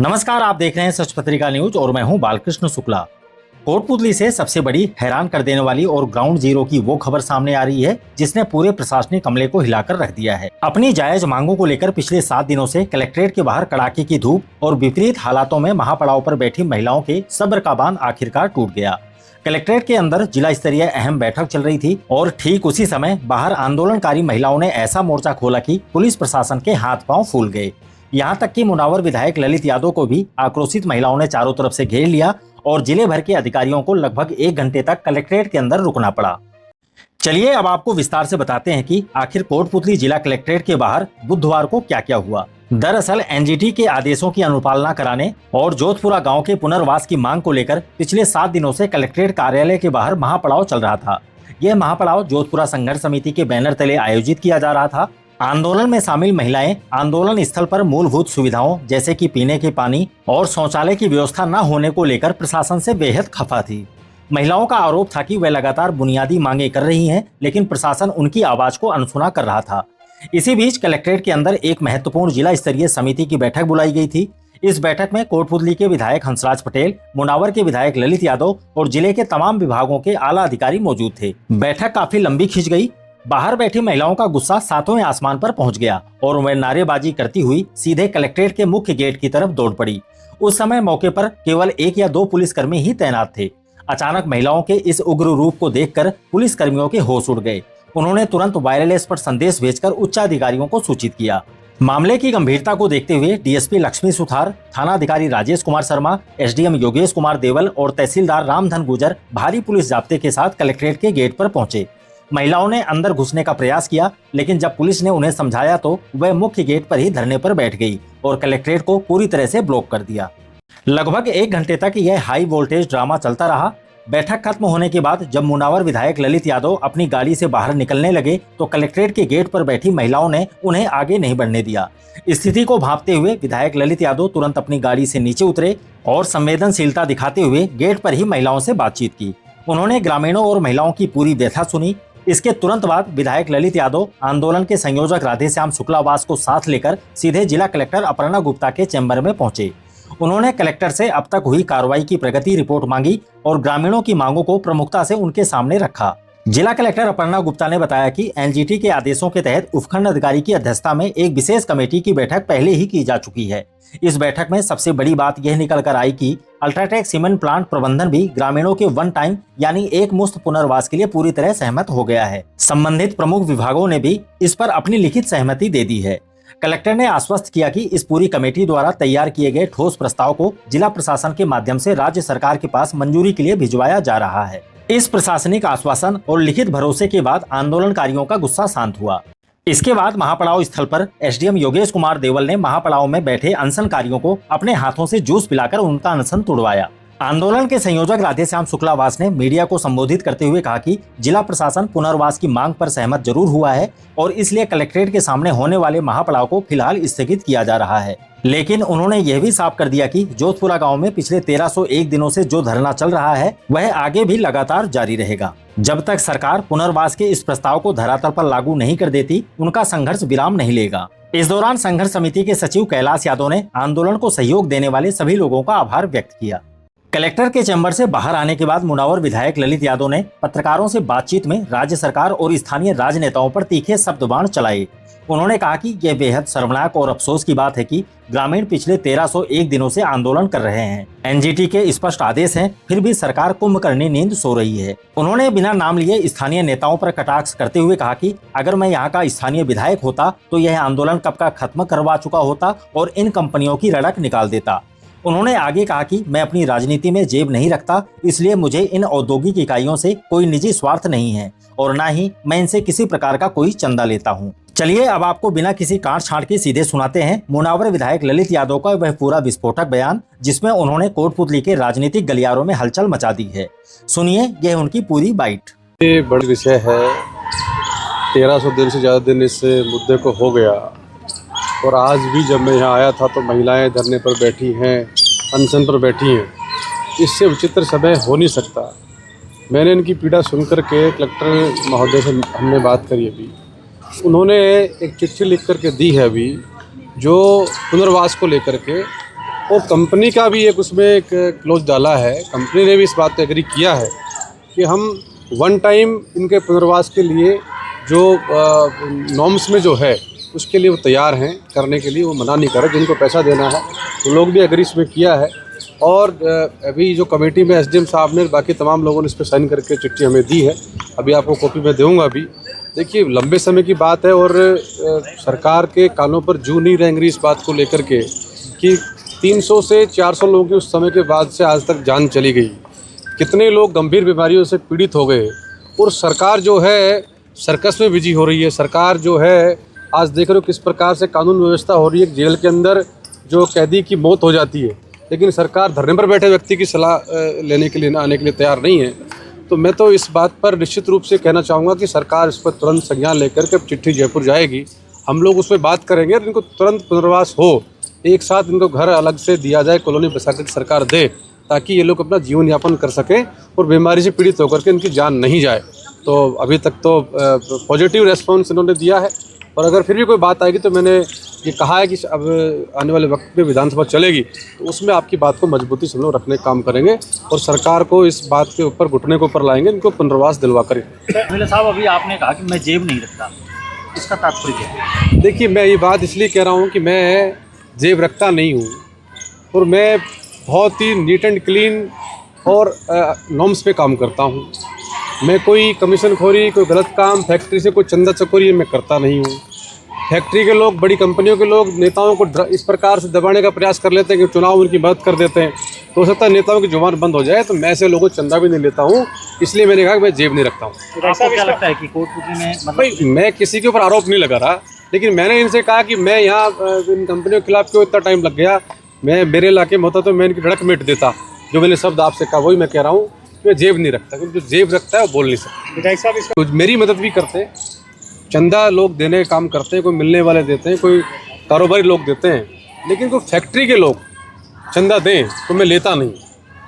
नमस्कार, आप देख रहे हैं सच पत्रिका न्यूज और मैं हूं बालकृष्ण शुक्ला। कोटपुतली से सबसे बड़ी, हैरान कर देने वाली और ग्राउंड जीरो की वो खबर सामने आ रही है जिसने पूरे प्रशासनिक अमले को हिलाकर रख दिया है। अपनी जायज मांगों को लेकर पिछले 7 दिनों से कलेक्ट्रेट के बाहर कड़ाके की धूप और विपरीत हालातों में महापड़ाव पर बैठी महिलाओं के सब्र का बांध आखिरकार टूट गया। कलेक्ट्रेट के अंदर जिला स्तरीय अहम बैठक चल रही थी और ठीक उसी समय बाहर आंदोलनकारी महिलाओं ने ऐसा मोर्चा खोला कि पुलिस प्रशासन के हाथ पांव फूल गए। यहाँ तक कि मुनावर विधायक ललित यादव को भी आक्रोशित महिलाओं ने चारों तरफ से घेर लिया और जिले भर के अधिकारियों को लगभग 1 घंटे तक कलेक्ट्रेट के अंदर रुकना पड़ा। चलिए अब आपको विस्तार से बताते हैं कि आखिर कोटपुतली जिला कलेक्ट्रेट के बाहर बुधवार को क्या क्या हुआ। दरअसल एनजीटी के आदेशों की अनुपालना कराने और जोधपुरा गांव के पुनर्वास की मांग को लेकर पिछले 7 दिनों से कलेक्ट्रेट कार्यालय के बाहर महापड़ाव चल रहा था। यह महापड़ाव जोधपुरा संघर्ष समिति के बैनर तले आयोजित किया जा रहा था। आंदोलन में शामिल महिलाएं आंदोलन स्थल पर मूलभूत सुविधाओं जैसे कि पीने के पानी और शौचालय की व्यवस्था न होने को लेकर प्रशासन से बेहद खफा थी। महिलाओं का आरोप था कि वे लगातार बुनियादी मांगे कर रही हैं, लेकिन प्रशासन उनकी आवाज को अनसुना कर रहा था। इसी बीच कलेक्ट्रेट के अंदर एक महत्वपूर्ण जिला स्तरीय समिति की बैठक बुलाई गई थी। इस बैठक में कोटपुतली के विधायक हंसराज पटेल, मुनावर के विधायक ललित यादव और जिले के तमाम विभागों के आला अधिकारी मौजूद थे। बैठक काफी लंबी खिंच गई। बाहर बैठी महिलाओं का गुस्सा 7वें आसमान पर पहुंच गया और वह नारेबाजी करती हुई सीधे कलेक्ट्रेट के मुख्य गेट की तरफ दौड़ पड़ी। उस समय मौके पर केवल 1 या 2 पुलिसकर्मी ही तैनात थे। अचानक महिलाओं के इस उग्र रूप को देखकर पुलिसकर्मियों के होश उड़ गए। उन्होंने तुरंत वायरलेस पर संदेश भेजकर उच्चाधिकारियों को सूचित किया। मामले की गंभीरता को देखते हुए डीएसपी लक्ष्मी सुथार, थानाधिकारी राजेश कुमार शर्मा, एसडीएम योगेश कुमार देवल और तहसीलदार रामधन गुजर भारी पुलिस जाब्ते के साथ कलेक्ट्रेट के गेट पर पहुंचे। महिलाओं ने अंदर घुसने का प्रयास किया, लेकिन जब पुलिस ने उन्हें समझाया तो वह मुख्य गेट पर ही धरने पर बैठ गई और कलेक्ट्रेट को पूरी तरह से ब्लॉक कर दिया। लगभग 1 घंटे तक यह हाई वोल्टेज ड्रामा चलता रहा। बैठक खत्म होने के बाद जब मुनावर विधायक ललित यादव अपनी गाड़ी से बाहर निकलने लगे तो कलेक्ट्रेट के गेट पर बैठी महिलाओं ने उन्हें आगे नहीं बढ़ने दिया। स्थिति को भांपते हुए विधायक ललित यादव तुरंत अपनी गाड़ी से नीचे उतरे और संवेदनशीलता दिखाते हुए गेट पर ही महिलाओं से बातचीत की। उन्होंने ग्रामीणों और महिलाओं की पूरी व्यथा सुनी। इसके तुरंत बाद विधायक ललित यादव आंदोलन के संयोजक राधेश्याम शुक्लावास को साथ लेकर सीधे जिला कलेक्टर अपर्णा गुप्ता के चैम्बर में पहुंचे। उन्होंने कलेक्टर से अब तक हुई कार्रवाई की प्रगति रिपोर्ट मांगी और ग्रामीणों की मांगों को प्रमुखता से उनके सामने रखा। जिला कलेक्टर अपर्णा गुप्ता ने बताया कि एनजीटी के आदेशों के तहत उपखंड अधिकारी की अध्यक्षता में एक विशेष कमेटी की बैठक पहले ही की जा चुकी है। इस बैठक में सबसे बड़ी बात यह निकल कर आई कि अल्ट्राटेक सीमेंट प्लांट प्रबंधन भी ग्रामीणों के वन टाइम यानी एक मुश्त पुनर्वास के लिए पूरी तरह सहमत हो गया है। संबंधित प्रमुख विभागों ने भी इस पर अपनी लिखित सहमति दे दी है। कलेक्टर ने आश्वस्त किया कि इस पूरी कमेटी द्वारा तैयार किए गए ठोस प्रस्ताव को जिला प्रशासन के माध्यम से राज्य सरकार के पास मंजूरी के लिए भिजवाया जा रहा है। इस प्रशासनिक आश्वासन और लिखित भरोसे के बाद आंदोलनकारियों का गुस्सा शांत हुआ। इसके बाद महापड़ाव स्थल पर एसडीएम योगेश कुमार देवल ने महापड़ाव में बैठे अनशनकारियों को अपने हाथों से जूस पिलाकर उनका अनशन तुड़वाया। आंदोलन के संयोजक राधेश्याम शुक्लावास ने मीडिया को संबोधित करते हुए कहा कि जिला प्रशासन पुनर्वास की मांग पर सहमत जरूर हुआ है और इसलिए कलेक्ट्रेट के सामने होने वाले महापड़ाव को फिलहाल स्थगित किया जा रहा है। लेकिन उन्होंने यह भी साफ कर दिया कि जोधपुरा गांव में पिछले 1301 दिनों से जो धरना चल रहा है वह आगे भी लगातार जारी रहेगा। जब तक सरकार पुनर्वास के इस प्रस्ताव को धरातल पर लागू नहीं कर देती, उनका संघर्ष विराम नहीं लेगा। इस दौरान संघर्ष समिति के सचिव कैलाश यादव ने आंदोलन को सहयोग देने वाले सभी लोगों का आभार व्यक्त किया। कलेक्टर के चैम्बर से बाहर आने के बाद मुनावर विधायक ललित यादव ने पत्रकारों से बातचीत में राज्य सरकार और स्थानीय राजनेताओं पर तीखे शब्दबाण चलाए। उन्होंने कहा कि यह बेहद शर्मनाक और अफसोस की बात है कि ग्रामीण पिछले 1301 दिनों से आंदोलन कर रहे हैं। एनजीटी के स्पष्ट आदेश हैं, फिर भी सरकार कुंभकर्णी नींद सो रही है। उन्होंने बिना नाम लिए स्थानीय नेताओं पर कटाक्ष करते हुए कहा कि अगर मैं यहाँ का स्थानीय विधायक होता तो यह आंदोलन कब का खत्म करवा चुका होता और इन कंपनियों की रड़क निकाल देता। उन्होंने आगे कहा कि मैं अपनी राजनीति में जेब नहीं रखता, इसलिए मुझे इन औद्योगिक इकाइयों से कोई निजी स्वार्थ नहीं है और न ही मैं इनसे किसी प्रकार का कोई चंदा लेता हूँ। चलिए अब आपको बिना किसी काट छांट के सीधे सुनाते हैं मुनावर विधायक ललित यादव का वह पूरा विस्फोटक बयान, जिसमें उन्होंने कोटपुतली के राजनीतिक गलियारों में हलचल मचा दी है। सुनिए यह उनकी पूरी बाइट। ये बड़ा विषय है। 1300 दिन से ज्यादा दिन इस मुद्दे को हो गया और आज भी जब मैं यहाँ आया था तो महिलाएं धरने पर बैठी हैं, अनशन पर बैठी हैं। इससे उचित समय हो नहीं सकता। मैंने इनकी पीड़ा सुनकर के कलेक्टर महोदय से हमने बात करी। अभी उन्होंने एक चिट्ठी लिख कर के दी है अभी, जो पुनर्वास को लेकर के और कंपनी का भी एक उसमें एक क्लोज डाला है। कंपनी ने भी इस बात पे एग्री किया है कि हम वन टाइम इनके पुनर्वास के लिए जो नॉर्म्स में जो है उसके लिए वो तैयार हैं करने के लिए, वो मना नहीं कर रहे। जिनको पैसा देना है वो लोग भी एग्री इसमें किया है। और अभी जो कमेटी में एसडीएम साहब ने बाकी तमाम लोगों ने इस पर साइन करके चिट्ठी हमें दी है, अभी आपको कॉपी में दूँगा अभी। देखिए लंबे समय की बात है और सरकार के कानों पर जू नहीं रेंग रही इस बात को लेकर के कि 300 से 400 लोगों की उस समय के बाद से आज तक जान चली गई, कितने लोग गंभीर बीमारियों से पीड़ित हो गए। और सरकार जो है सर्कस में बिजी हो रही है। सरकार जो है आज देख रहे हो किस प्रकार से कानून व्यवस्था हो रही है। जेल के अंदर जो कैदी की मौत हो जाती है, लेकिन सरकार धरने पर बैठे व्यक्ति की सलाह लेने के लिए आने के लिए तैयार नहीं है। तो मैं तो इस बात पर निश्चित रूप से कहना चाहूँगा कि सरकार इस पर तुरंत संज्ञान लेकर के अब चिट्ठी जयपुर जाएगी, हम लोग उस पर बात करेंगे और इनको तुरंत पुनर्वास हो, एक साथ इनको घर अलग से दिया जाए, कॉलोनी बसा कर सरकार दे, ताकि ये लोग अपना जीवन यापन कर सकें और बीमारी से पीड़ित होकर के इनकी जान नहीं जाए। तो अभी तक तो पॉजिटिव रेस्पॉन्स इन्होंने दिया है। और अगर फिर भी कोई बात आएगी तो मैंने ये कहा है कि अब आने वाले वक्त में विधानसभा चलेगी तो उसमें आपकी बात को मजबूती से हम लोग रखने का काम करेंगे और सरकार को इस बात के ऊपर घुटने के ऊपर लाएंगे, इनको पुनर्वास दिलवा करें। एमएलए साहब, अभी आपने कहा कि मैं जेब नहीं रखता, इसका तात्पर्य क्या है? देखिए मैं ये बात इसलिए कह रहा हूँ कि मैं जेब रखता नहीं हूँ और मैं बहुत ही नीट एंड क्लीन और नॉर्म्स पे काम करता हूँ। मैं कोई कमीशन खोरी, कोई गलत काम, फैक्ट्री से कोई चंदा चकोरी मैं करता नहीं हूँ। फैक्ट्री के लोग, बड़ी कंपनियों के लोग नेताओं को इस प्रकार से दबाने का प्रयास कर लेते हैं कि चुनाव उनकी मदद कर देते हैं, तो हो सकता है नेताओं की जुबान बंद हो जाए। तो मैं ऐसे लोगों को चंदा भी नहीं लेता हूँ, इसलिए मैंने कहा कि मैं जेब नहीं रखता हूँ। आपको क्या लगता है कि कोटपुतली में मतलब भाई मैं किसी के ऊपर आरोप नहीं लगा रहा, लेकिन मैंने इनसे कहा कि मैं यहाँ इन कंपनियों के खिलाफ क्यों इतना टाइम लग गया, मैं मेरे इलाके में होता तो मैं इनकी धड़क मिट देता। जो मैंने शब्द आपसे कहा वही मैं कह रहा हूँ, मैं जेब नहीं रखता, क्योंकि जो जेब रखता है वो बोल नहीं सकता। विधायक साहब इसका तो मेरी मदद भी करते हैं, चंदा लोग देने का काम करते हैं, कोई मिलने वाले देते हैं, कोई कारोबारी लोग देते हैं, लेकिन कोई फैक्ट्री के लोग चंदा दें तो मैं लेता नहीं।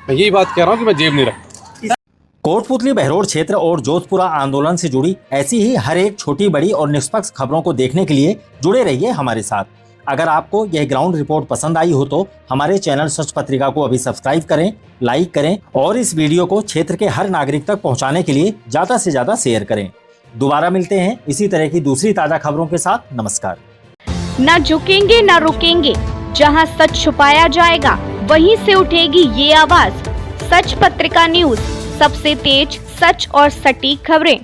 मैं यही बात कह रहा हूँ कि मैं जेब नहीं रखता। कोटपुतली बहरोड क्षेत्र और जोधपुरा आंदोलन से जुड़ी ऐसी ही हर एक छोटी बड़ी और निष्पक्ष खबरों को देखने के लिए जुड़े रहिए हमारे साथ। अगर आपको यह ग्राउंड रिपोर्ट पसंद आई हो तो हमारे चैनल सच पत्रिका को अभी सब्सक्राइब करें, लाइक करें और इस वीडियो को क्षेत्र के हर नागरिक तक पहुंचाने के लिए ज्यादा से ज्यादा शेयर करें। दोबारा मिलते हैं इसी तरह की दूसरी ताजा खबरों के साथ। नमस्कार। न झुकेंगे न रुकेंगे, जहां सच छुपाया जाएगा वहीं से उठेगी ये आवाज। सच पत्रिका न्यूज, सबसे तेज, सच और सटीक खबरें।